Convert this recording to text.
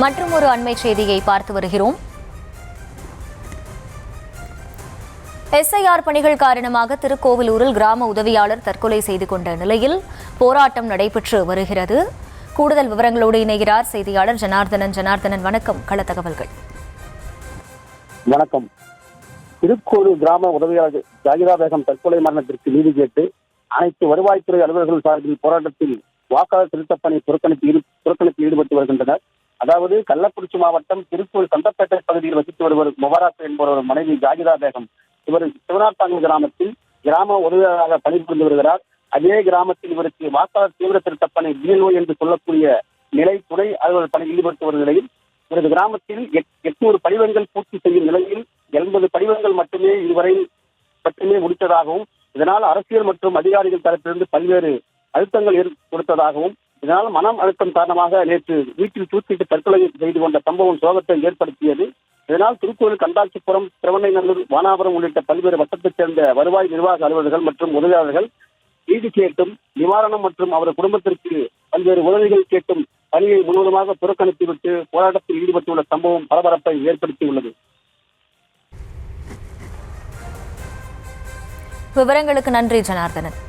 மற்றும் ஒரு அண்மை செய்தியை பார்த்து வருகிறோம். எஸ்ஐஆர் பணிகள் காரணமாக திருக்கோவிலூரில் கிராம உதவியாளர் தற்கொலை செய்து கொண்ட நிலையில் போராட்டம் நடைபெற்று வருகிறது. கூடுதல் விவரங்களோடு இணைகிறார் செய்தியாளர் ஜனார்தனன். ஜனார்தனன், வணக்கம். கள தகவல்கள். வணக்கம். திருக்கோவிலூர் கிராம உதவியாளர் ஜாகிரா பேகம் தற்கொலை மரணத்திற்கு நீதி கேட்டு அனைத்து வருவாய்த்துறை அலுவலர்கள் சார்பில் போராட்டத்தில் வாக்காளர் திருத்தப்பணி புறக்கணிப்பில் ஈடுபட்டு வருகின்றனர். அதாவது கள்ளக்குறிச்சி மாவட்டம் திருப்பூர் சந்தப்பேட்டை பகுதியில் வசித்து வருவர் முபாரக் என்பவர் மனைவி ஜாகிரா பேகம். இவர் சிவனாத்தாங்கல் கிராமத்தில் கிராம உதவியாளராக பணிபுரிந்து வருகிறார். அதே கிராமத்தில் இவருக்கு வாக்காளர் தீவிர திருத்தப்பணி BLO என்று சொல்லக்கூடிய நிலை துணை அலுவலர் பணியில் ஈடுபட்டு வரும் நிலையில் இவரது கிராமத்தில் 800 படிவங்கள் பூர்த்தி செய்யும் நிலையில் 80 படிவங்கள் இதுவரை மட்டுமே முடித்ததாகவும், இதனால் அரசியல் மற்றும் அதிகாரிகள் தரப்பிலிருந்து பல்வேறு அழுத்தங்கள் கொடுத்ததாகவும், இதனால் மனம் அழுத்தம் காரணமாக நேற்று வீட்டில் தூக்கிட்டு தற்கொலை செய்து கொண்ட சம்பவம் சோகத்தை ஏற்படுத்தியது. இதனால் திருக்கோவில், கண்டாச்சிபுரம், திருவண்ணைநல்லூர், வானாபுரம் உள்ளிட்ட பல்வேறு வட்டத்தைச் சேர்ந்த வருவாய் நிர்வாக அலுவலர்கள் மற்றும் உதவியாளர்கள் நீதி கேட்டும், நிவாரணம் மற்றும் அவரது குடும்பத்திற்கு பல்வேறு உதவிகள் கேட்டும் பணியை முழுவதுமாக புறக்கணித்துவிட்டு போராட்டத்தில் ஈடுபட்டுள்ள சம்பவம் பரபரப்பை ஏற்படுத்தியுள்ளது. விவரங்களுக்கு நன்றி ஜனார்தனன்.